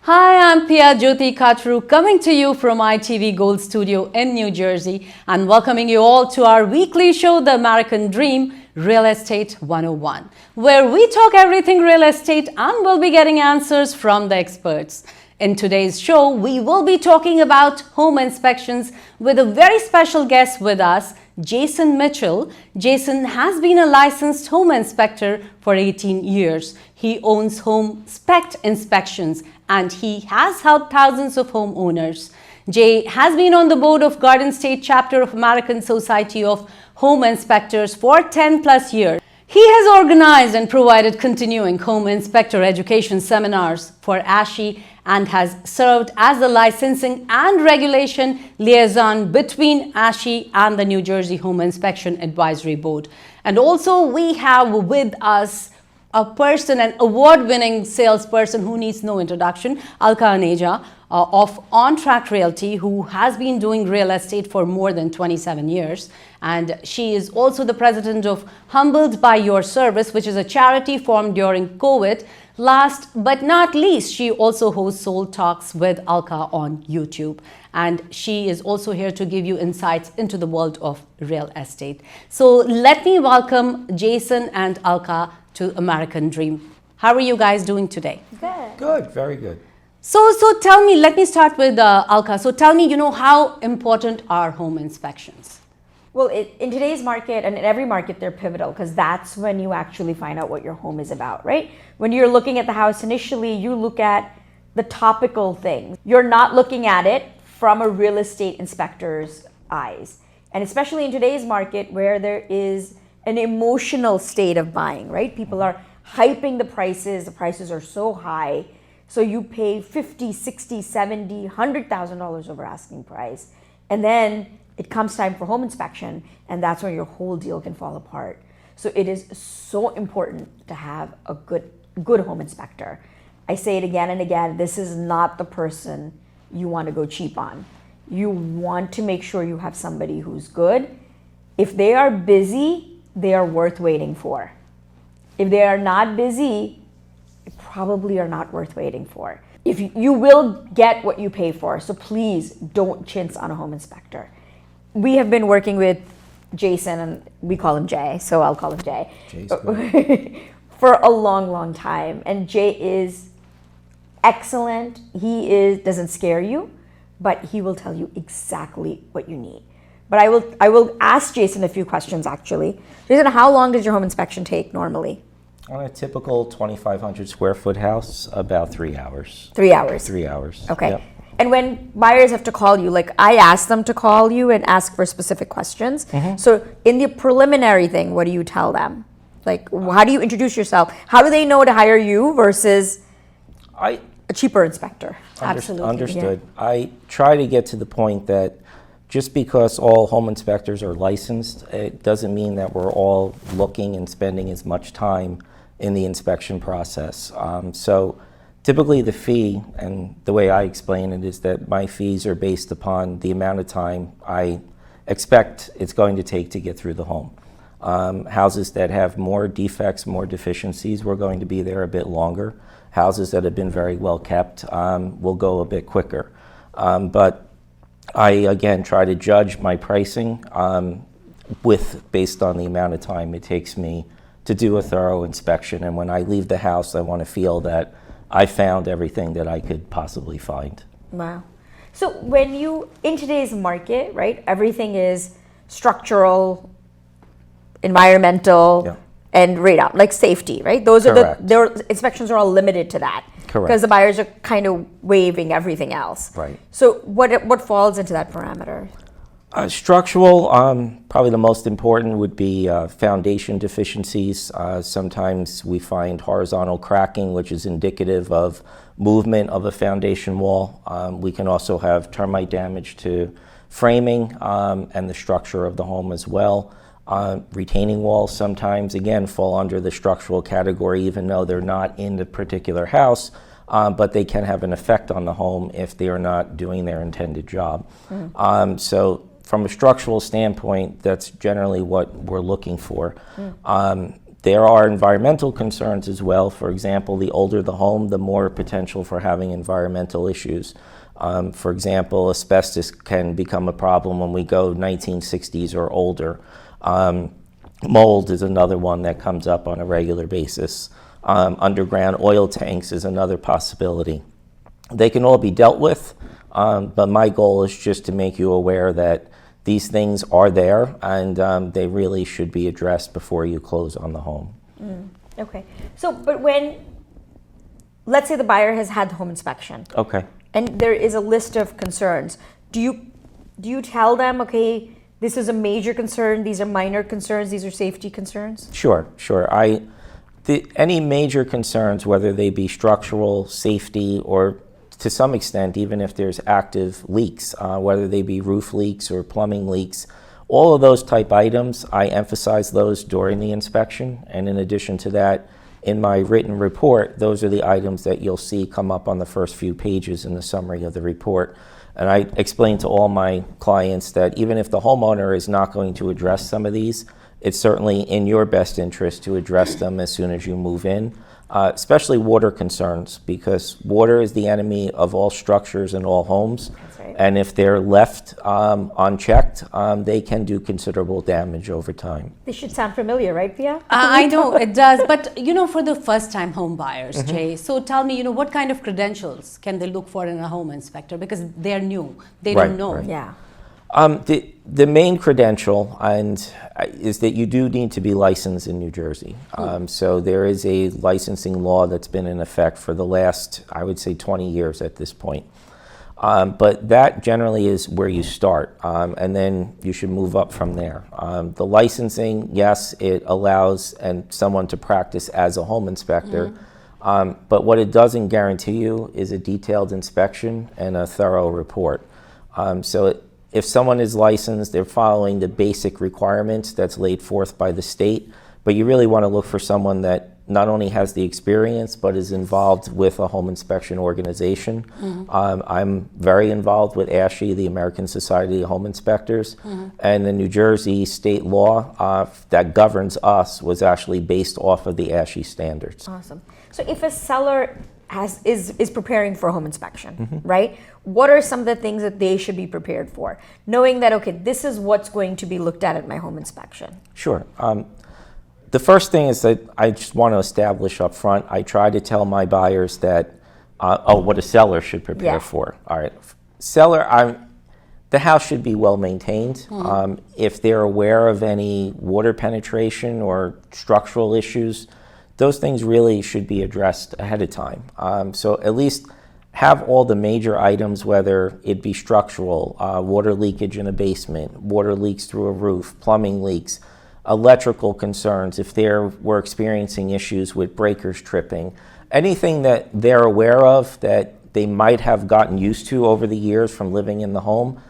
Hi, I'm Pia Jyoti Katru coming to you from ITV Gold Studio in New Jersey and welcoming you all to our weekly show, The American Dream, Real Estate 101, where we talk everything real estate and we'll be getting answers from the experts. In today's show, we will be talking about home inspections with a very special guest with us, Jason Mitchell. Jason has been a licensed home inspector for 18 years. He owns Home Spec Inspections and he has helped thousands of homeowners. Jay has been on the board of Garden State Chapter of American Society of Home Inspectors for 10 plus years. He has organized and provided continuing home inspector education seminars for ASHI and has served as the licensing and regulation liaison between ASHI and the New Jersey Home Inspection Advisory Board. And also we have with us a person, an award-winning salesperson who needs no introduction, Alka Aneja of On Track Realty, who has been doing real estate for more than 27 years. And she is also the president of Humbled by Your Service, which is a charity formed during COVID. Last but not least, she also hosts Soul Talks with Alka on YouTube. And she is also here to give you insights into the world of real estate. So let me welcome Jason and Alka to American Dream. How are you guys doing today? Good. Good, very good. So tell me, let me start with Alka. So tell me, how important are home inspections? Well, in today's market and in every market, they're pivotal because that's when you actually find out what your home is about, right? When you're looking at the house initially, you look at the topical things. You're not looking at it from a real estate inspector's eyes. And especially in today's market where there is an emotional state of buying, right? People are hyping the prices are so high. So you pay $50,000, $60,000, $70,000, $100,000 over asking price. And then it comes time for home inspection, and that's when your whole deal can fall apart. So it is so important to have a good home inspector. I say it again and again, this is not the person you want to go cheap on. You want to make sure you have somebody who's good. If they are busy, they are worth waiting for. If they are not busy, they probably are not worth waiting for. If you will get what you pay for, so please don't chintz on a home inspector. We have been working with Jason, and we call him Jay, so I'll call him Jay, for a long time. And Jay is excellent. He doesn't scare you, but he will tell you exactly what you need. But I will ask Jason a few questions actually. Jason, how long does your home inspection take normally? On a typical 2,500 square foot house, about 3 hours. 3 hours? 3 hours. Okay. Yep. And when buyers have to call you, like I ask them to call you and ask for specific questions. Mm-hmm. So in the preliminary thing, what do you tell them? Like, how do you introduce yourself? How do they know to hire you versus a cheaper inspector? Absolutely. Understood. Yeah. I try to get to the point that just because all home inspectors are licensed, it doesn't mean that we're all looking and spending as much time in the inspection process. So typically the fee, and the way I explain it is that my fees are based upon the amount of time I expect it's going to take to get through the home. Houses that have more defects, more deficiencies, we're going to be there a bit longer. Houses that have been very well kept will go a bit quicker. But I, again, try to judge my pricing based on the amount of time it takes me to do a thorough inspection. And when I leave the house, I want to feel that I found everything that I could possibly find. Wow. So in today's market, right, everything is structural, environmental, and radon, like safety, right? Those are their inspections are all limited to that. Correct. Because the buyers are kind of waiving everything else. Right. So what falls into that parameter? Structural, probably the most important would be foundation deficiencies. Sometimes we find horizontal cracking, which is indicative of movement of a foundation wall. We can also have termite damage to framing and the structure of the home as well. Retaining walls sometimes, again, fall under the structural category, even though they're not in the particular house, but they can have an effect on the home if they are not doing their intended job. So from a structural standpoint, that's generally what we're looking for. There are environmental concerns as well. For example, the older the home, the more potential for having environmental issues. For example, asbestos can become a problem when we go 1960s or older. Mold is another one that comes up on a regular basis. Underground oil tanks is another possibility. They can all be dealt with, but my goal is just to make you aware that these things are there, and they really should be addressed before you close on the home. Okay. So, but let's say the buyer has had the home inspection. Okay. And there is a list of concerns. Do you tell them, okay, this is a major concern, these are minor concerns, these are safety concerns? Sure. Any major concerns, whether they be structural, safety, or to some extent, even if there's active leaks, whether they be roof leaks or plumbing leaks, all of those type items, I emphasize those during the inspection. And in addition to that, in my written report, those are the items that you'll see come up on the first few pages in the summary of the report. And I explain to all my clients that even if the homeowner is not going to address some of these, it's certainly in your best interest to address them as soon as you move in, especially water concerns, because water is the enemy of all structures in all homes. That's right. And if they're left unchecked, they can do considerable damage over time. This should sound familiar, right, Pia? I know it does, but for the first-time home buyers, Jay, so tell me, what kind of credentials can they look for in a home inspector? Because they're new, they don't know. Right. Yeah. The main credential is that you do need to be licensed in New Jersey. So there is a licensing law that's been in effect for the last, I would say, 20 years at this point. But that generally is where you start, and then you should move up from there. The licensing, yes, it allows someone to practice as a home inspector, but what it doesn't guarantee you is a detailed inspection and a thorough report. If someone is licensed, they're following the basic requirements that's laid forth by the state, but you really want to look for someone that not only has the experience, but is involved with a home inspection organization. I'm very involved with ASHI, the American Society of Home Inspectors, and the New Jersey state law that governs us was actually based off of the ASHI standards. Awesome. So if a seller is preparing for a home inspection, right? What are some of the things that they should be prepared for? Knowing that, okay, this is what's going to be looked at my home inspection. Sure. The first thing is that I just want to establish up front, I try to tell my buyers that, what a seller should prepare for. All right. Seller, the house should be well maintained. If they're aware of any water penetration or structural issues, those things really should be addressed ahead of time. So at least have all the major items, whether it be structural, water leakage in a basement, water leaks through a roof, plumbing leaks, electrical concerns, if we're experiencing issues with breakers tripping, anything that they're aware of that they might have gotten used to over the years from living in the home.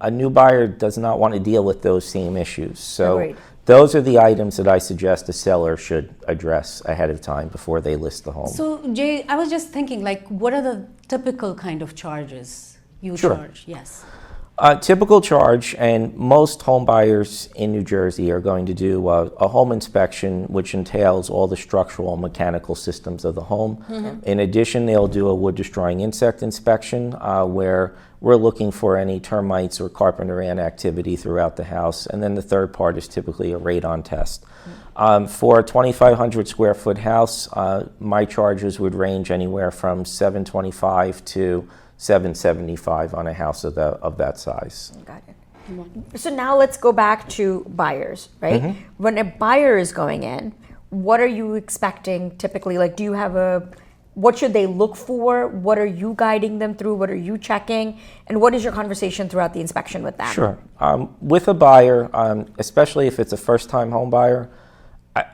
A new buyer does not want to deal with those same issues. So Agreed. Those are the items that I suggest a seller should address ahead of time before they list the home. So Jay, I was just thinking, what are the typical kind of charges you Sure. charge? Yes. Typical charge, and most home buyers in New Jersey are going to do a home inspection, which entails all the structural and mechanical systems of the home. In addition, they'll do a wood destroying insect inspection, where we're looking for any termites or carpenter ant activity throughout the house. And then the third part is typically a radon test. For a 2,500 square foot house, my charges would range anywhere from $725 to $775 on a house of that size. Got it. So now let's go back to buyers, right? When a buyer is going in, what are you expecting typically? Do you have what should they look for? What are you guiding them through? What are you checking? And what is your conversation throughout the inspection with them? Sure. With a buyer, especially if it's a first-time home buyer,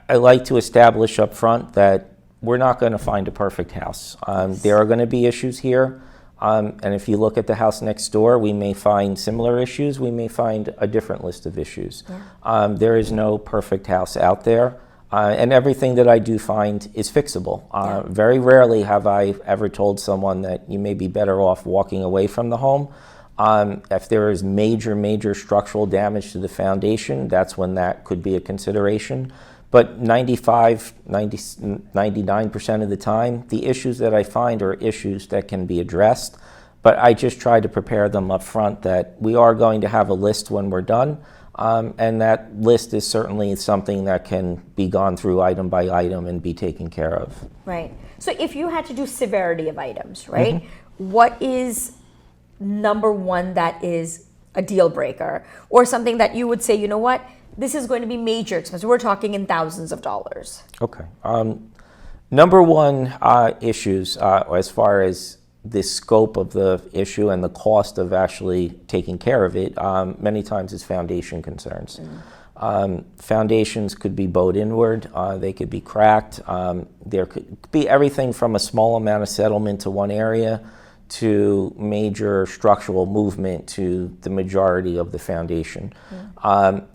I like to establish up front that we're not going to find a perfect house. There are going to be issues here. And if you look at the house next door, we may find similar issues. We may find a different list of issues. There is no perfect house out there. And everything that I do find is fixable. Very rarely have I ever told someone that you may be better off walking away from the home. If there is major structural damage to the foundation, that's when that could be a consideration. But 99% of the time, the issues that I find are issues that can be addressed. But I just try to prepare them up front that we are going to have a list when we're done. And that list is certainly something that can be gone through item by item and be taken care of. Right. So if you had to do severity of items, right, what is number one that is a deal breaker, or something that you would say, you know what, this is going to be major expense? We're talking in thousands of dollars. Okay. Number one issues as far as the scope of the issue and the cost of actually taking care of it, many times is foundation concerns. Foundations could be bowed inward, they could be cracked, there could be everything from a small amount of settlement to one area to major structural movement to the majority of the foundation.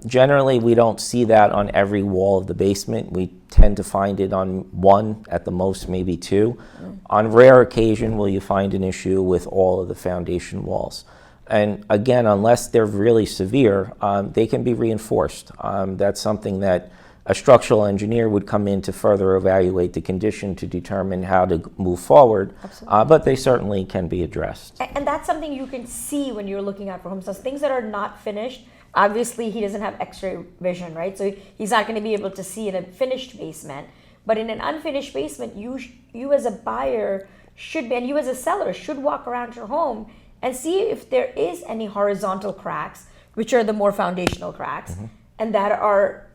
Generally, we don't see that on every wall of the basement. We tend to find it on one, at the most maybe two. On rare occasion will you find an issue with all of the foundation walls. And again, unless they're really severe, they can be reinforced. That's something that a structural engineer would come in to further evaluate the condition to determine how to move forward, but they certainly can be addressed. And that's something you can see when you're looking out for homes. So things that are not finished, obviously he doesn't have x-ray vision, right? So he's not going to be able to see in a finished basement. But in an unfinished basement, you as a buyer should be, and you as a seller should walk around your home and see if there is any horizontal cracks, which are the more foundational cracks, and that are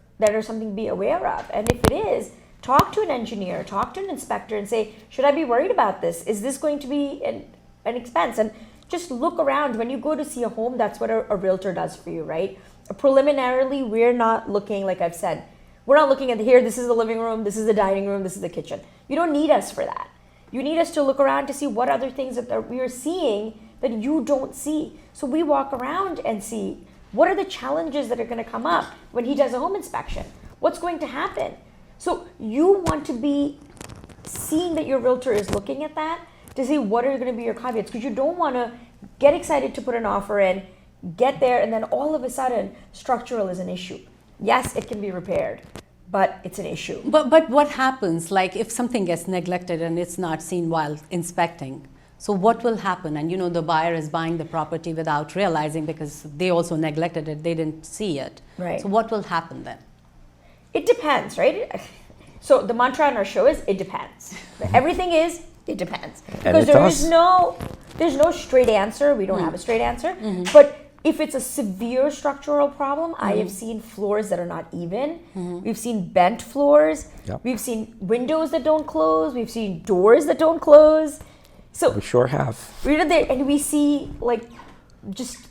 something to be aware of. And if it is, talk to an engineer, talk to an inspector and say, should I be worried about this? Is this going to be an expense? And just look around. When you go to see a home, that's what a realtor does for you, right? Preliminarily, we're not looking, like I've said, we're not looking at here, this is the living room, this is the dining room, this is the kitchen. You don't need us for that. You need us to look around to see what other things that we are seeing that you don't see. So we walk around and see, what are the challenges that are going to come up when he does a home inspection? What's going to happen? So you want to be seeing that your realtor is looking at that to see what are going to be your caveats, because you don't want to get excited to put an offer in, get there, and then all of a sudden structural is an issue. Yes, it can be repaired, but it's an issue. But what happens, like if something gets neglected and it's not seen while inspecting? So what will happen? And the buyer is buying the property without realizing, because they also neglected it, they didn't see it. Right. So what will happen then? It depends, right? So the mantra on our show is, it depends. Everything is, it depends. Because there's no straight answer. We don't have a straight answer. But if it's a severe structural problem, I have seen floors that are not even. We've seen bent floors. Yep. We've seen windows that don't close. We've seen doors that don't close. So We sure have. And we see just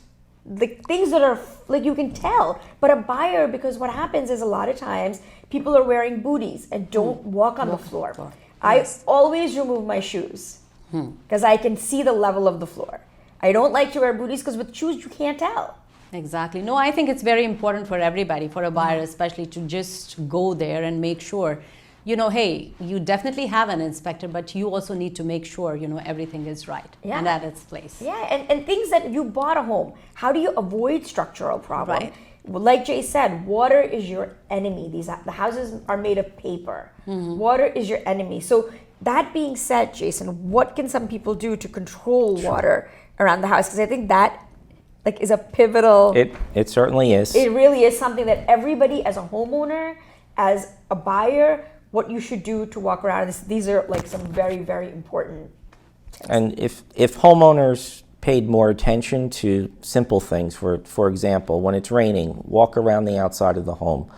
things that are you can tell. But a buyer, because what happens is a lot of times people are wearing booties and don't walk on the floor. Yes. I always remove my shoes because I can see the level of the floor. I don't like to wear booties because with shoes you can't tell. Exactly. No, I think it's very important for everybody, for a buyer especially, to just go there and make sure, hey, you definitely have an inspector, but you also need to make sure, everything is right and at its place. Yeah, and things that you bought a home, how do you avoid structural problems? Right. Like Jay said, water is your enemy. The houses are made of paper. Water is your enemy. So that being said, Jason, what can some people do to control water around the house? Because I think that is a pivotal. It certainly is. It really is something that everybody, as a homeowner, as a buyer, what you should do to walk around. These are some very, very important tips. And if homeowners paid more attention to simple things, for example, when it's raining, walk around the outside of the home.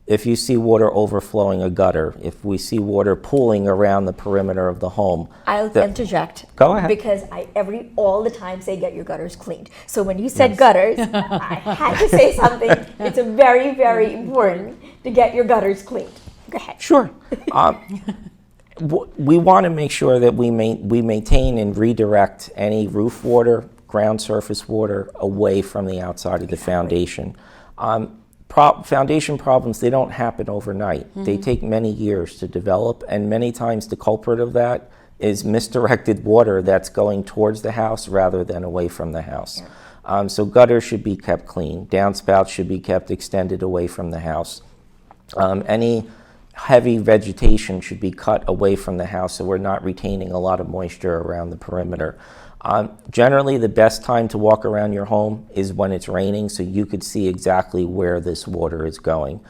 If you see water overflowing a gutter, if we see water pooling around the perimeter of the home. I'll interject. Go ahead. Because I all the time say get your gutters cleaned. So when you said gutters, I had to say something. It's very, very important to get your gutters cleaned. Go ahead. Sure. We want to make sure that we maintain and redirect any roof water, ground surface water away from the outside of the foundation. Foundation problems, they don't happen overnight. They take many years to develop, and many times the culprit of that is misdirected water that's going towards the house rather than away from the house. So gutters should be kept clean. Downspouts should be kept extended away from the house. Any heavy vegetation should be cut away from the house so we're not retaining a lot of moisture around the perimeter. Generally, the best time to walk around your home is when it's raining, so you could see exactly where this water is going.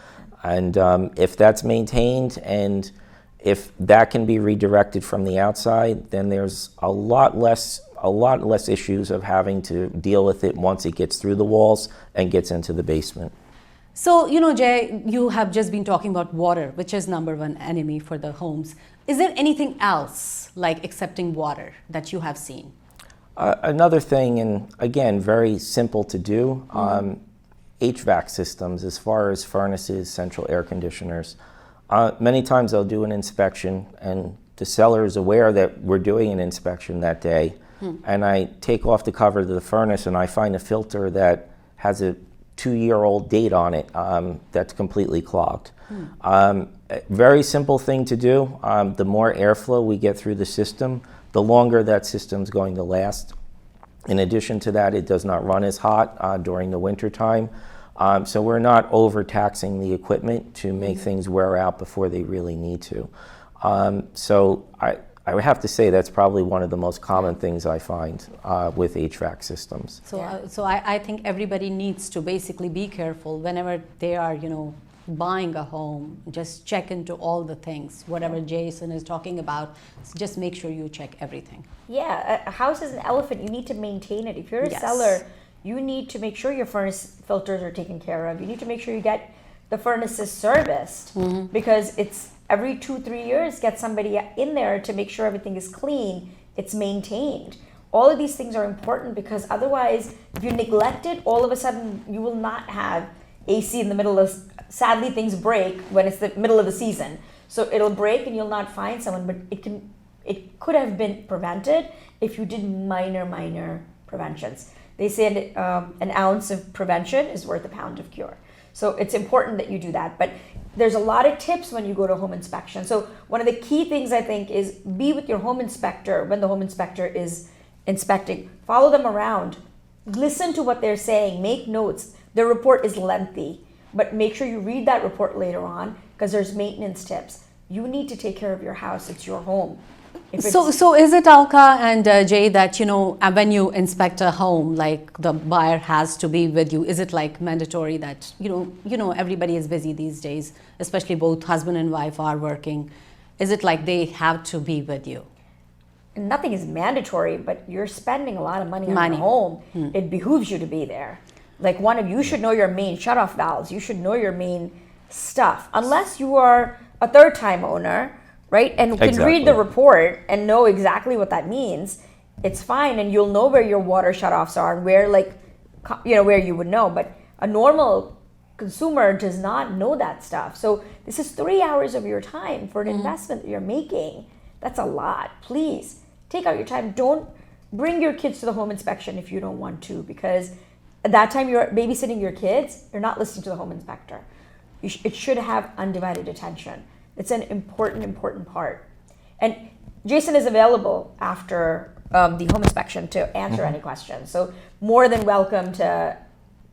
And if that's maintained and if that can be redirected from the outside, then there's a lot less issues of having to deal with it once it gets through the walls and gets into the basement. So, Jay, you have just been talking about water, which is number one enemy for the homes. Is there anything else, like accepting water, that you have seen? Another thing, and again, very simple to do, HVAC systems, as far as furnaces, central air conditioners. Many times I'll do an inspection, and the seller is aware that we're doing an inspection that day, and I take off the cover of the furnace and I find a filter that has a 2-year-old date on it that's completely clogged. Very simple thing to do. The more airflow we get through the system, the longer that system's going to last. In addition to that, it does not run as hot during the winter time. So we're not overtaxing the equipment to make things wear out before they really need to. So I would have to say that's probably one of the most common things I find with HVAC systems. So I think everybody needs to basically be careful whenever they are, buying a home. Just check into all the things, whatever Jason is talking about. Just make sure you check everything. Yeah, a house is an elephant. You need to maintain it. If you're a Yes. seller, you need to make sure your furnace filters are taken care of. You need to make sure you get the furnaces serviced, because it's every 2-3 years, get somebody in there to make sure everything is clean, it's maintained. All of these things are important, because otherwise, if you neglect it, all of a sudden you will not have AC in the middle of, sadly things break when it's the middle of the season. So it'll break and you'll not find someone, but it could have been prevented if you did minor preventions. They say an ounce of prevention is worth a pound of cure. So it's important that you do that. But there's a lot of tips when you go to home inspection. So one of the key things I think is be with your home inspector when the home inspector is inspecting. Follow them around. Listen to what they're saying. Make notes. The report is lengthy, but make sure you read that report later on, because there's maintenance tips. You need to take care of your house. It's your home. So is it, Alka and Jay, that when you inspect a home, like the buyer has to be with you? Is it like mandatory that everybody is busy these days, especially both husband and wife are working? Is it like they have to be with you? Nothing is mandatory, but you're spending a lot of money on your home. It behooves you to be there. Like you should know your main shutoff valves. You should know your main stuff, unless you are a third-time owner. Right? And can read the report and know exactly what that means. It's fine, and you'll know where your water shutoffs are and where where you would know. But a normal consumer does not know that stuff. So this is 3 hours of your time for an investment that you're making. That's a lot. Please take out your time. Don't bring your kids to the home inspection if you don't want to, because at that time you're babysitting your kids. You're not listening to the home inspector. It should have undivided attention. It's an important part. And Jason is available after the home inspection to answer any questions. So more than welcome to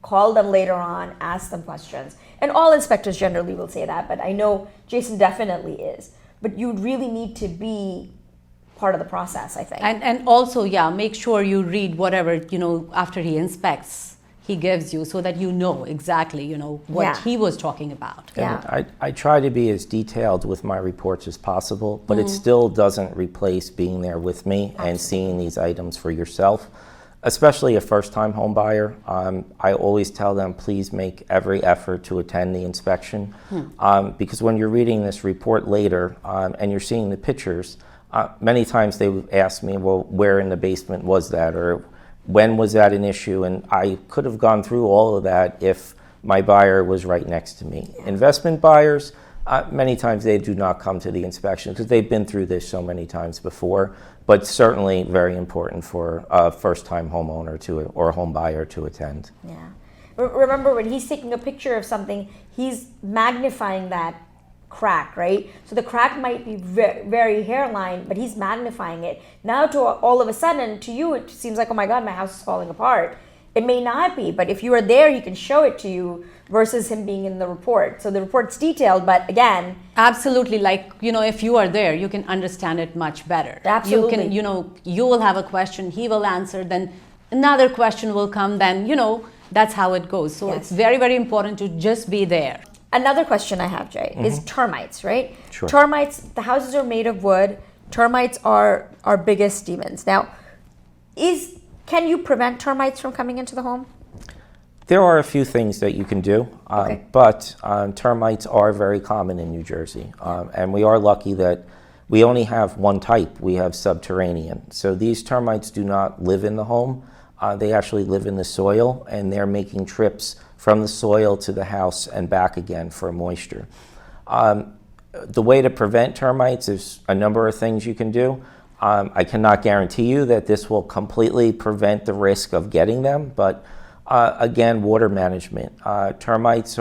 call them later on, ask them questions. And all inspectors generally will say that, but I know Jason definitely is. But you really need to be part of the process, I think. And also, make sure you read whatever, after he inspects, he gives you, so that exactly, what he was talking about. And I try to be as detailed with my reports as possible, but it still doesn't replace being there with me and seeing these items for yourself. Especially a first-time home buyer, I always tell them, please make every effort to attend the inspection, because when you're reading this report later and you're seeing the pictures, many times they ask me, well, where in the basement was that, or when was that an issue? And I could have gone through all of that if my buyer was right next to me. Investment buyers, many times they do not come to the inspection because they've been through this so many times before, but certainly very important for a first-time homeowner or a home buyer to attend. Yeah. Remember, when he's taking a picture of something, he's magnifying that crack, right? So the crack might be very hairline, but he's magnifying it. Now all of a sudden, to you, it seems like, oh my God, my house is falling apart. It may not be, but if you are there, he can show it to you versus him being in the report. So the report's detailed, but again, absolutely, like, if you are there, you can understand it much better. Absolutely. You can, you will have a question, he will answer, then another question will come, then, that's how it goes. So Yes. it's very, very important to just be there. another question I have, Jay, is termites, right? Sure. Termites, the houses are made of wood. Termites are our biggest demons. Now, can you prevent termites from coming into the home? There are a few things that you can do, Okay. but termites are very common in New Jersey. And we are lucky that we only have one type. We have subterranean. So these termites do not live in the home. They actually live in the soil, and they're making trips from the soil to the house and back again for moisture. The way to prevent termites is a number of things you can do. I cannot guarantee you that this will completely prevent the risk of getting them, but again, water management. Termites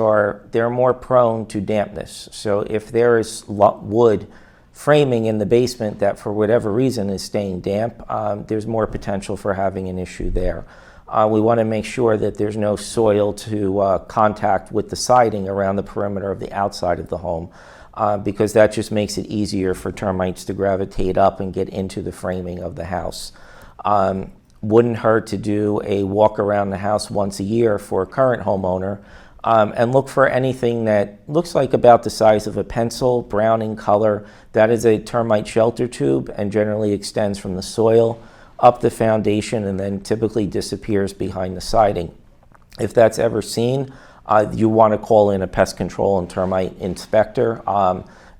they're more prone to dampness. So if there is wood framing in the basement that for whatever reason is staying damp, there's more potential for having an issue there. We want to make sure that there's no soil to contact with the siding around the perimeter of the outside of the home. Because that just makes it easier for termites to gravitate up and get into the framing of the house. Wouldn't hurt to do a walk around the house once a year for a current homeowner and look for anything that looks like about the size of a pencil, brown in color. That is a termite shelter tube and generally extends from the soil up the foundation and then typically disappears behind the siding. If that's ever seen, you want to call in a pest control and termite inspector,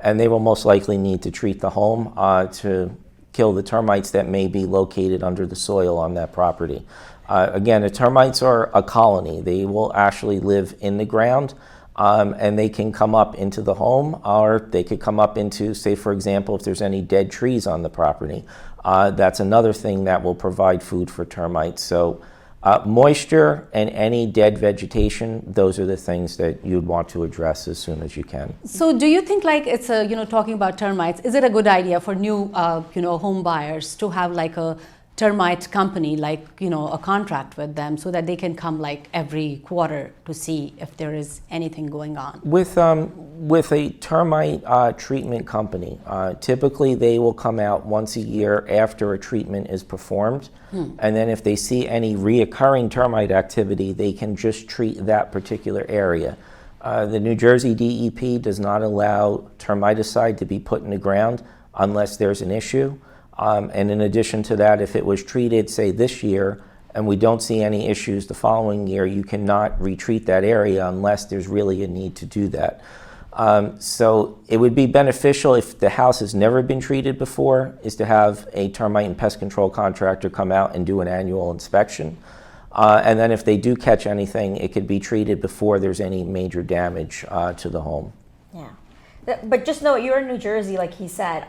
and they will most likely need to treat the home to kill the termites that may be located under the soil on that property. Again, the termites are a colony. They will actually live in the ground, and they can come up into the home, or they could come up into, say, for example, if there's any dead trees on the property. That's another thing that will provide food for termites. So. Moisture and any dead vegetation, those are the things that you'd want to address as soon as you can. So do you think like it's talking about termites, is it a good idea for new, home buyers to have like a termite company, like, a contract with them so that they can come like every quarter to see if there is anything going on? With a termite treatment company, typically they will come out once a year after a treatment is performed. And then if they see any reoccurring termite activity, they can just treat that particular area. The New Jersey DEP does not allow termiticide to be put in the ground unless there's an issue. And in addition to that, if it was treated, say, this year, and we don't see any issues the following year, you cannot retreat that area unless there's really a need to do that. So it would be beneficial if the house has never been treated before, is to have a termite and pest control contractor come out and do an annual inspection. And then if they do catch anything, it could be treated before there's any major damage to the home. Yeah. But just know you're in New Jersey, like he said.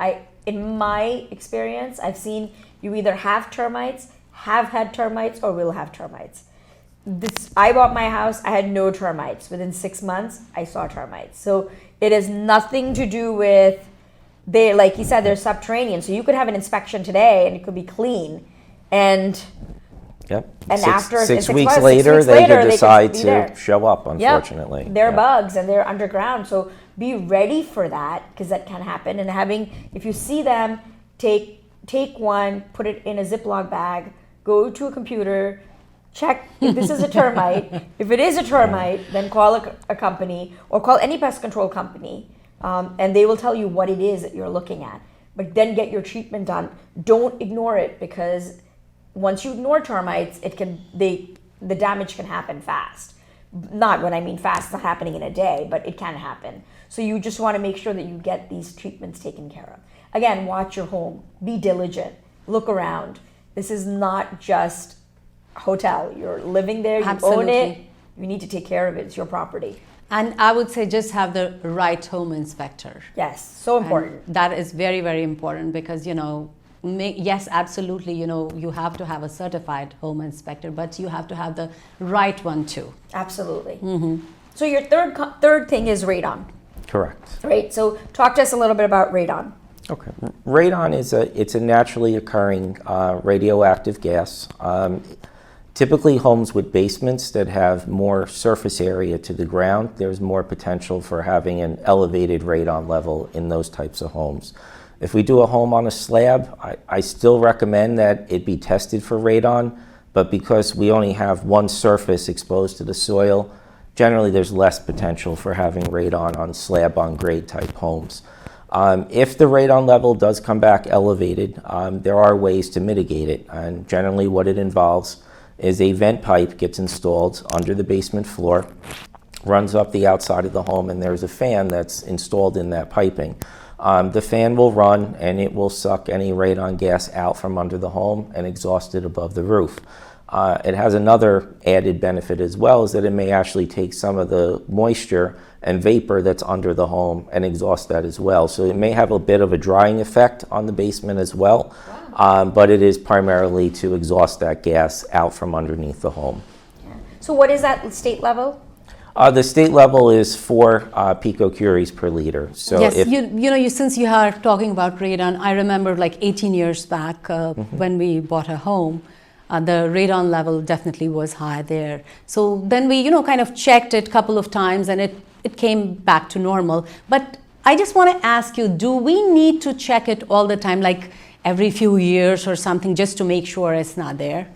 In my experience, I've seen you either have termites, have had termites, or will have termites. I bought my house, I had no termites. Within 6 months, I saw termites. So it has nothing to do with, like you said, they're subterranean. So you could have an inspection today and it could be clean. And Yep. after six 6 weeks months, later, 6 weeks later, they could decide be to there. show up, unfortunately. Yep. They're Yeah. bugs and they're underground. So be ready for that because that can happen. And if you see them, take one, put it in a Ziploc bag, go to a computer, check if this is a termite. If it is a termite, then call a company or call any pest control company, and they will tell you what it is that you're looking at. But then get your treatment done. Don't ignore it because once you ignore termites, the damage can happen fast. Not when I mean fast, it's not happening in a day, but it can happen. So you just want to make sure that you get these treatments taken care of. Again, watch your home. Be diligent. Look around. This is not just a hotel. You're living there. You own it. You need to take care of it. It's your property. And I would say just have the right home inspector. Yes, so important. And that is very, very important because, yes, absolutely, you have to have a certified home inspector, but you have to have the right one too. Absolutely. Mm-hmm. So your third thing is radon. Correct. Right. So talk to us a little bit about radon. Okay. Radon it's a naturally occurring radioactive gas. Typically, homes with basements that have more surface area to the ground, there's more potential for having an elevated radon level in those types of homes. If we do a home on a slab, I still recommend that it be tested for radon, but because we only have one surface exposed to the soil, generally there's less potential for having radon on slab on grade type homes. If the radon level does come back elevated, there are ways to mitigate it, and generally what it involves is a vent pipe gets installed under the basement floor, runs up the outside of the home, and there's a fan that's installed in that piping. The fan will run and it will suck any radon gas out from under the home and exhaust it above the roof. It has another added benefit as well, is that it may actually take some of the moisture and vapor that's under the home and exhaust that as well. So it may have a bit of a drying effect on the basement as well. Wow. But it is primarily to exhaust that gas out from underneath the home. Yeah. So what is that state level? The state level is 4 picocuries per liter. So yes, if, since you are talking about radon, I remember like 18 years back when we bought a home, the radon level definitely was high there. So then we, kind of checked it a couple of times and it came back to normal. But I just want to ask you, do we need to check it all the time, like every few years or something, just to make sure it's not there?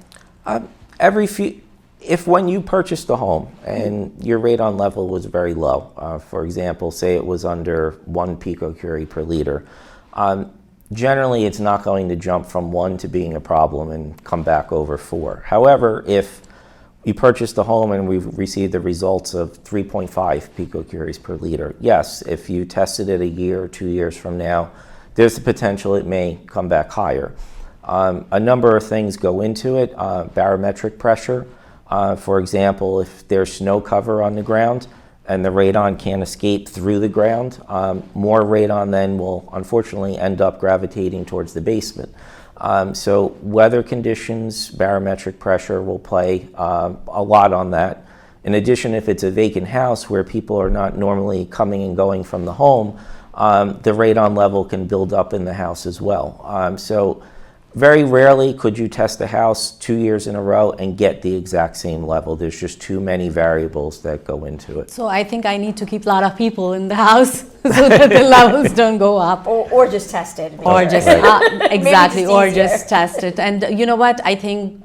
If when you purchased a home and your radon level was very low, for example, say it was under 1 picocurie per liter, generally it's not going to jump from 1 to being a problem and come back over 4. However, if you purchased a home and we've received the results of 3.5 picocuries per liter, yes, if you tested it a year or 2 years from now, there's the potential it may come back higher. A number of things go into it. Barometric pressure. For example, if there's snow cover on the ground and the radon can't escape through the ground, more radon then will unfortunately end up gravitating towards the basement. So weather conditions, barometric pressure will play a lot on that. In addition, if it's a vacant house where people are not normally coming and going from the home, the radon level can build up in the house as well. So very rarely could you test a house 2 years in a row and get the exact same level. There's just too many variables that go into it. So I think I need to keep a lot of people in the house so that the levels don't go up. Or just test it. Or just, exactly, or just test it. And you know what, I think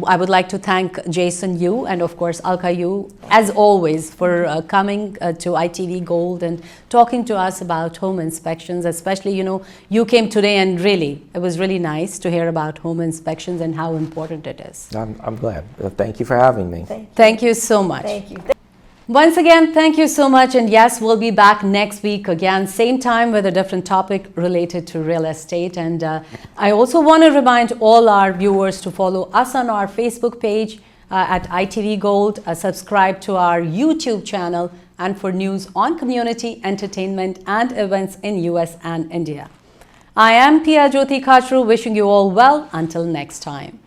I would like to thank Jason Yu and of course Alka Yu, as always, for coming to ITV Gold and talking to us about home inspections. Especially, you came today and really, it was really nice to hear about home inspections and how important it is. I'm glad. Thank you for having me. Thank you so much. Thank you. Once again, thank you so much. And yes, we'll be back next week again, same time with a different topic related to real estate. And I also want to remind all our viewers to follow us on our Facebook page at ITV Gold, subscribe to our YouTube channel, and for news on community, entertainment, and events in US and India. I am Pia Jyoti Kachru, wishing you all well until next time.